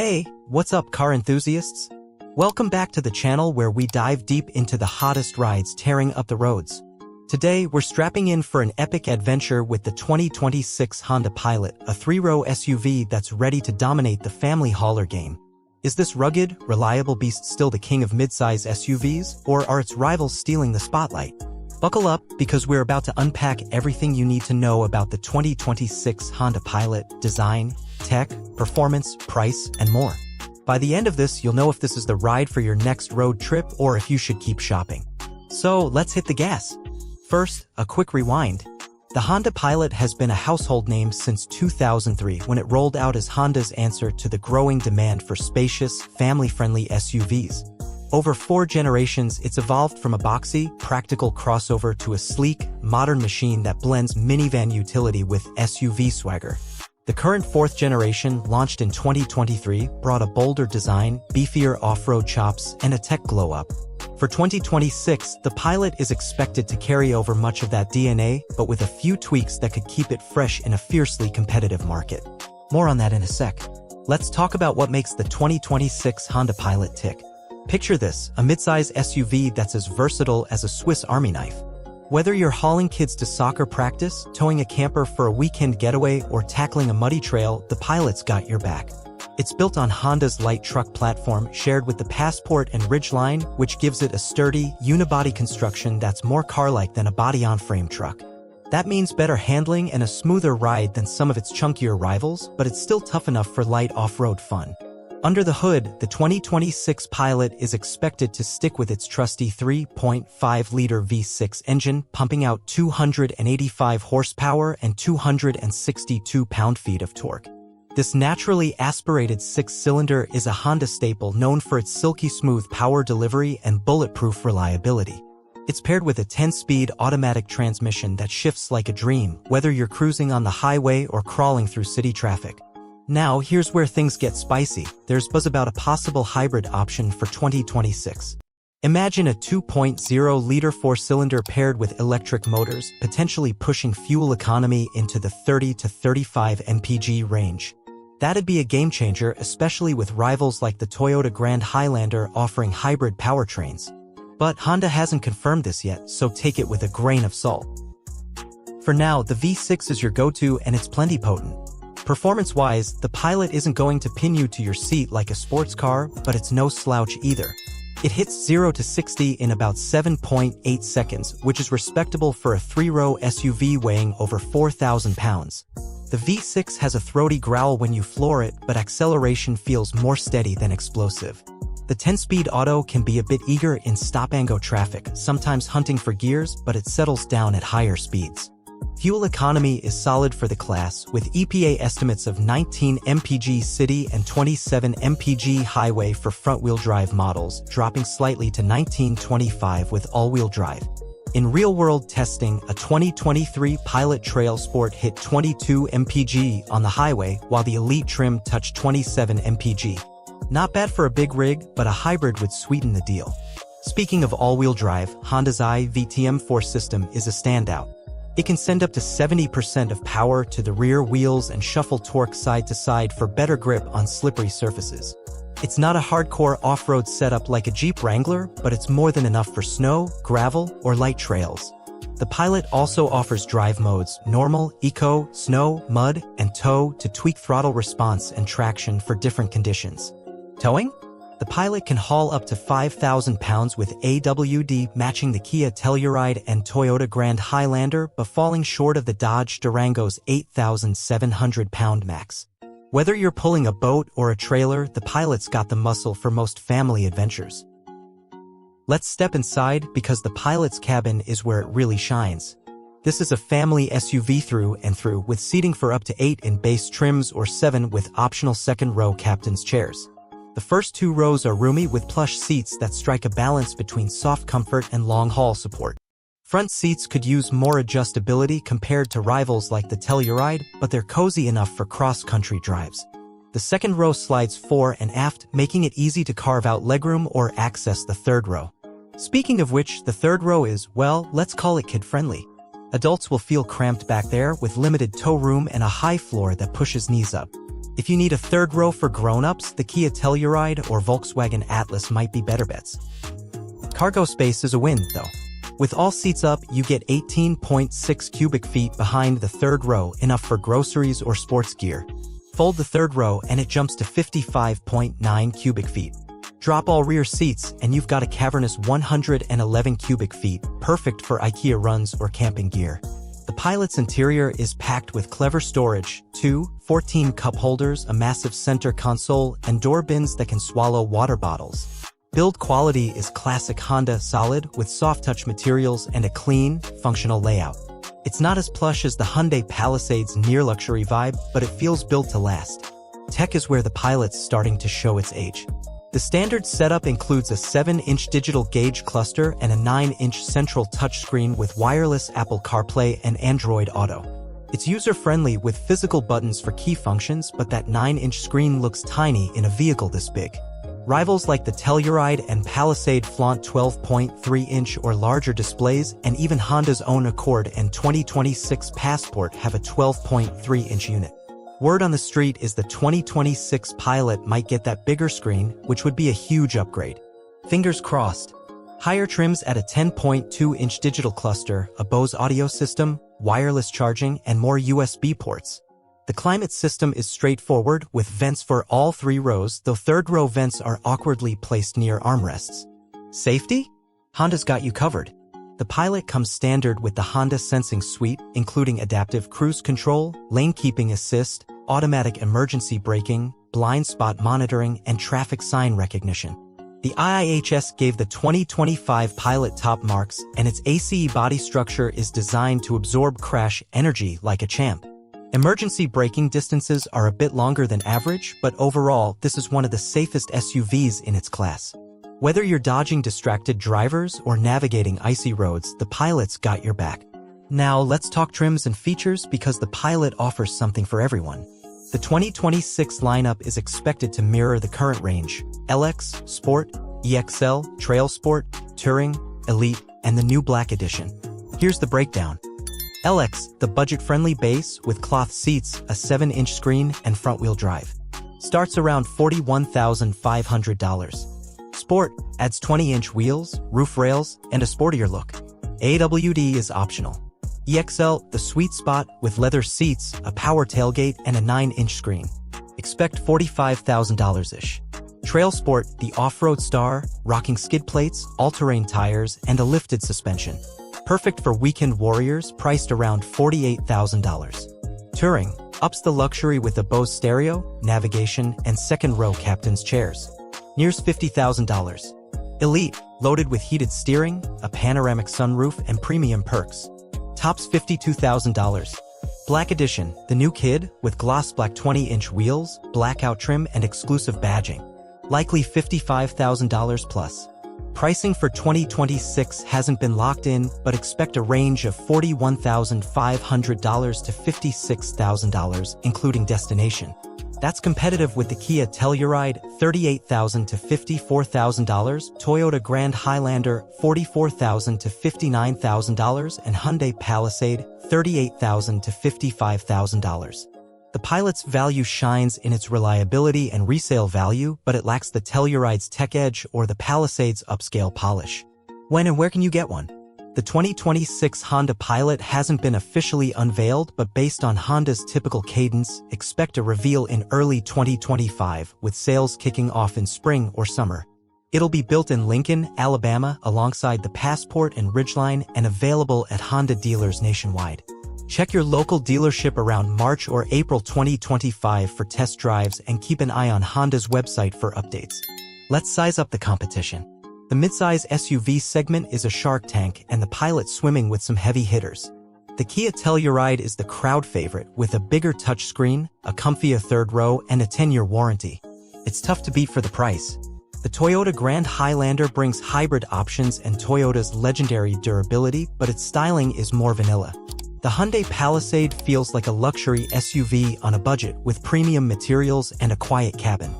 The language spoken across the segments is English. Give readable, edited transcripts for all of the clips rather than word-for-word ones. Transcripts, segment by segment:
Hey, what's up car enthusiasts? Welcome back to the channel where we dive deep into the hottest rides tearing up the roads. Today, we're strapping in for an epic adventure with the 2026 Honda Pilot, a three-row SUV that's ready to dominate the family hauler game. Is this rugged, reliable beast still the king of midsize SUVs, or are its rivals stealing the spotlight? Buckle up, because we're about to unpack everything you need to know about the 2026 Honda Pilot: design, tech, performance, price, and more. By the end of this, you'll know if this is the ride for your next road trip or if you should keep shopping. So let's hit the gas. First, a quick rewind. The Honda Pilot has been a household name since 2003 when it rolled out as Honda's answer to the growing demand for spacious, family-friendly SUVs. Over 4 generations, it's evolved from a boxy, practical crossover to a sleek, modern machine that blends minivan utility with SUV swagger. The current 4th generation, launched in 2023, brought a bolder design, beefier off-road chops, and a tech glow-up. For 2026, the Pilot is expected to carry over much of that DNA, but with a few tweaks that could keep it fresh in a fiercely competitive market. More on that in a sec. Let's talk about what makes the 2026 Honda Pilot tick. Picture this, a midsize SUV that's as versatile as a Swiss Army knife. Whether you're hauling kids to soccer practice, towing a camper for a weekend getaway, or tackling a muddy trail, the Pilot's got your back. It's built on Honda's light truck platform, shared with the Passport and Ridgeline, which gives it a sturdy, unibody construction that's more car-like than a body-on-frame truck. That means better handling and a smoother ride than some of its chunkier rivals, but it's still tough enough for light off-road fun. Under the hood, the 2026 Pilot is expected to stick with its trusty 3.5-liter V6 engine, pumping out 285 horsepower and 262 pound-feet of torque. This naturally aspirated 6-cylinder is a Honda staple known for its silky smooth power delivery and bulletproof reliability. It's paired with a 10-speed automatic transmission that shifts like a dream, whether you're cruising on the highway or crawling through city traffic. Now, here's where things get spicy. There's buzz about a possible hybrid option for 2026. Imagine a 2.0-liter 4-cylinder paired with electric motors, potentially pushing fuel economy into the 30 to 35 mpg range. That'd be a game-changer, especially with rivals like the Toyota Grand Highlander offering hybrid powertrains. But Honda hasn't confirmed this yet, so take it with a grain of salt. For now, the V6 is your go-to, and it's plenty potent. Performance-wise, the Pilot isn't going to pin you to your seat like a sports car, but it's no slouch either. It hits 0 to 60 in about 7.8 seconds, which is respectable for a 3-row SUV weighing over 4,000 pounds. The V6 has a throaty growl when you floor it, but acceleration feels more steady than explosive. The 10-speed auto can be a bit eager in stop-and-go traffic, sometimes hunting for gears, but it settles down at higher speeds. Fuel economy is solid for the class, with EPA estimates of 19 mpg city and 27 mpg highway for front-wheel drive models, dropping slightly to 19-25 with all-wheel drive. In real-world testing, a 2023 Pilot TrailSport hit 22 mpg on the highway, while the Elite trim touched 27 mpg. Not bad for a big rig, but a hybrid would sweeten the deal. Speaking of all-wheel drive, Honda's iVTM4 system is a standout. It can send up to 70% of power to the rear wheels and shuffle torque side to side for better grip on slippery surfaces. It's not a hardcore off-road setup like a Jeep Wrangler, but it's more than enough for snow, gravel, or light trails. The Pilot also offers drive modes: normal, eco, snow, mud, and tow to tweak throttle response and traction for different conditions. Towing? The Pilot can haul up to 5,000 pounds with AWD, matching the Kia Telluride and Toyota Grand Highlander, but falling short of the Dodge Durango's 8,700-pound max. Whether you're pulling a boat or a trailer, the Pilot's got the muscle for most family adventures. Let's step inside, because the Pilot's cabin is where it really shines. This is a family SUV through and through, with seating for up to 8 in base trims or 7 with optional second-row captain's chairs. The first 2 rows are roomy with plush seats that strike a balance between soft comfort and long-haul support. Front seats could use more adjustability compared to rivals like the Telluride, but they're cozy enough for cross-country drives. The second row slides fore and aft, making it easy to carve out legroom or access the third row. Speaking of which, the third row is, well, let's call it kid-friendly. Adults will feel cramped back there with limited toe room and a high floor that pushes knees up. If you need a third row for grown-ups, the Kia Telluride or Volkswagen Atlas might be better bets. Cargo space is a win, though. With all seats up, you get 18.6 cubic feet behind the third row, enough for groceries or sports gear. Fold the third row and it jumps to 55.9 cubic feet. Drop all rear seats and you've got a cavernous 111 cubic feet, perfect for IKEA runs or camping gear. The Pilot's interior is packed with clever storage, 14 cup holders, a massive center console, and door bins that can swallow water bottles. Build quality is classic Honda, solid, with soft-touch materials and a clean, functional layout. It's not as plush as the Hyundai Palisade's near-luxury vibe, but it feels built to last. Tech is where the Pilot's starting to show its age. The standard setup includes a 7-inch digital gauge cluster and a 9-inch central touchscreen with wireless Apple CarPlay and Android Auto. It's user-friendly with physical buttons for key functions, but that 9-inch screen looks tiny in a vehicle this big. Rivals like the Telluride and Palisade flaunt 12.3-inch or larger displays, and even Honda's own Accord and 2026 Passport have a 12.3-inch unit. Word on the street is the 2026 Pilot might get that bigger screen, which would be a huge upgrade. Fingers crossed. Higher trims add a 10.2-inch digital cluster, a Bose audio system, wireless charging, and more USB ports. The climate system is straightforward, with vents for all 3 rows, though third-row vents are awkwardly placed near armrests. Safety? Honda's got you covered. The Pilot comes standard with the Honda Sensing Suite, including adaptive cruise control, lane keeping assist, automatic emergency braking, blind spot monitoring, and traffic sign recognition. The IIHS gave the 2025 Pilot top marks, and its ACE body structure is designed to absorb crash energy like a champ. Emergency braking distances are a bit longer than average, but overall, this is one of the safest SUVs in its class. Whether you're dodging distracted drivers or navigating icy roads, the Pilot's got your back. Now let's talk trims and features, because the Pilot offers something for everyone. The 2026 lineup is expected to mirror the current range: LX, Sport, EXL, TrailSport, Touring, Elite, and the new Black Edition. Here's the breakdown. LX, the budget-friendly base with cloth seats, a 7-inch screen, and front-wheel drive. Starts around $41,500. Sport adds 20-inch wheels, roof rails, and a sportier look. AWD is optional. EXL, the sweet spot, with leather seats, a power tailgate, and a 9-inch screen. Expect $45,000-ish. TrailSport, the off-road star, rocking skid plates, all-terrain tires, and a lifted suspension. Perfect for weekend warriors, priced around $48,000. Touring ups the luxury with a Bose stereo, navigation, and second-row captain's chairs. Nears $50,000. Elite, loaded with heated steering, a panoramic sunroof, and premium perks. Tops $52,000. Black Edition, the new kid, with gloss black 20-inch wheels, blackout trim, and exclusive badging. Likely $55,000 plus. Pricing for 2026 hasn't been locked in, but expect a range of $41,500 to $56,000, including destination. That's competitive with the Kia Telluride, $38,000 to $54,000, Toyota Grand Highlander, $44,000 to $59,000, and Hyundai Palisade, $38,000 to $55,000. The Pilot's value shines in its reliability and resale value, but it lacks the Telluride's tech edge or the Palisade's upscale polish. When and where can you get one? The 2026 Honda Pilot hasn't been officially unveiled, but based on Honda's typical cadence, expect a reveal in early 2025, with sales kicking off in spring or summer. It'll be built in Lincoln, Alabama, alongside the Passport and Ridgeline, and available at Honda dealers nationwide. Check your local dealership around March or April 2025 for test drives, and keep an eye on Honda's website for updates. Let's size up the competition. The midsize SUV segment is a shark tank, and the Pilot's swimming with some heavy hitters. The Kia Telluride is the crowd favorite, with a bigger touchscreen, a comfier third row, and a 10-year warranty. It's tough to beat for the price. The Toyota Grand Highlander brings hybrid options and Toyota's legendary durability, but its styling is more vanilla. The Hyundai Palisade feels like a luxury SUV on a budget, with premium materials and a quiet cabin.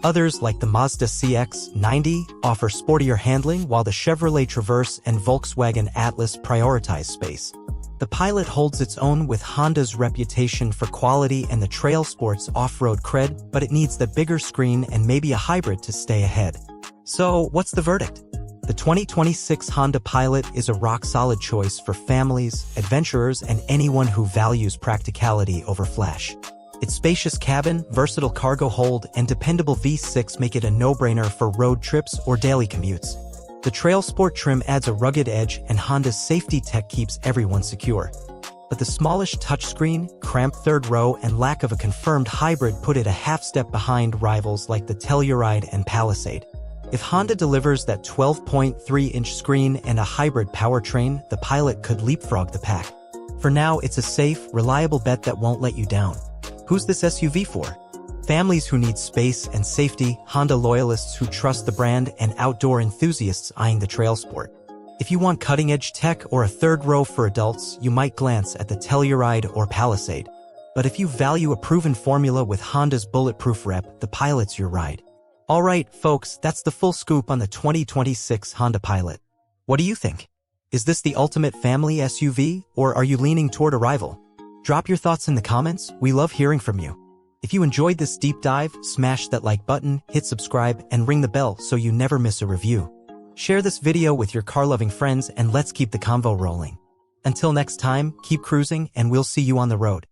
Others, like the Mazda CX-90, offer sportier handling, while the Chevrolet Traverse and Volkswagen Atlas prioritize space. The Pilot holds its own with Honda's reputation for quality and the TrailSport's off-road cred, but it needs the bigger screen and maybe a hybrid to stay ahead. So, what's the verdict? The 2026 Honda Pilot is a rock-solid choice for families, adventurers, and anyone who values practicality over flash. Its spacious cabin, versatile cargo hold, and dependable V6 make it a no-brainer for road trips or daily commutes. The TrailSport trim adds a rugged edge, and Honda's safety tech keeps everyone secure. But the smallish touchscreen, cramped third row, and lack of a confirmed hybrid put it a half-step behind rivals like the Telluride and Palisade. If Honda delivers that 12.3-inch screen and a hybrid powertrain, the Pilot could leapfrog the pack. For now, it's a safe, reliable bet that won't let you down. Who's this SUV for? Families who need space and safety, Honda loyalists who trust the brand, and outdoor enthusiasts eyeing the TrailSport. If you want cutting-edge tech or a third row for adults, you might glance at the Telluride or Palisade. But if you value a proven formula with Honda's bulletproof rep, the Pilot's your ride. Alright, folks, that's the full scoop on the 2026 Honda Pilot. What do you think? Is this the ultimate family SUV, or are you leaning toward a rival? Drop your thoughts in the comments, we love hearing from you. If you enjoyed this deep dive, smash that like button, hit subscribe, and ring the bell so you never miss a review. Share this video with your car-loving friends and let's keep the convo rolling. Until next time, keep cruising and we'll see you on the road.